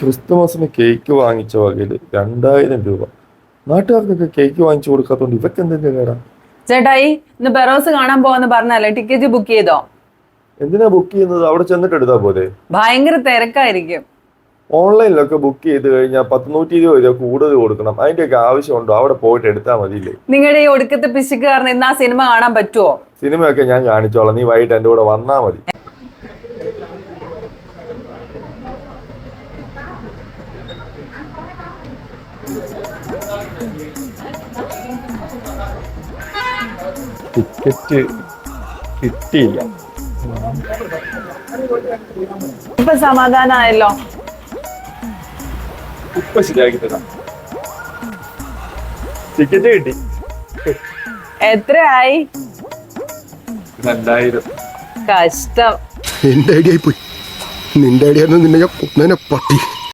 ക്രിസ്തുമസിന് cake വാങ്ങിച്ച വകയില് 2000 രൂപ. നാട്ടുകാർക്കൊക്കെ cake വാങ്ങിച്ചു കൊടുക്കാത്തോണ്ട് ഇവക്ക് എന്തിന്റെ കേടാ? ചേട്ടായി, ഇന്ന് ബെറോസ് കാണാൻ പോവാന്ന് പറഞ്ഞല്ലേ, ടിക്കറ്റ് ബുക്ക് ചെയ്തോ? എന്തിനാ ബുക്ക് ചെയ്യുന്നത്? അവിടെ ചെന്നിട്ട് എടുത്താ പോലെ. ഭയങ്കര തിരക്കായിരിക്കും. ഓൺലൈനിലൊക്കെ ബുക്ക് ചെയ്ത് കഴിഞ്ഞാൽ 120 രൂപ കൂടുതൽ കൊടുക്കണം. അതിന്റെയൊക്കെ ആവശ്യമുണ്ടോ? അവിടെ പോയിട്ട് എടുത്താൽ മതിയില്ലേ? നിങ്ങളുടെ ഈ ഒടുക്കത്തെ പിശുക്ക് കാരണം ഇന്ന് ആ സിനിമ കാണാൻ പറ്റുമോ? സിനിമയൊക്കെ ഞാൻ കാണിച്ചോളാം, നീ വൈകിട്ട് എന്റെ കൂടെ വന്നാ മതി. ടിക്കറ്റ് കിട്ടിയില്ല. ഇപ്പൊ സമാധാനമായല്ലോ. ഇപ്പൊ ശരിയാക്കി തരാം. ടിക്കറ്റ് കിട്ടി. എത്രയായി? 2000. കഷ്ടം. എന്റെ ഐഡിയ പോയി. നിന്റെ ഐഡിയ നിന്നെ ഞാൻ കൊന്നേനെ പട്ടി.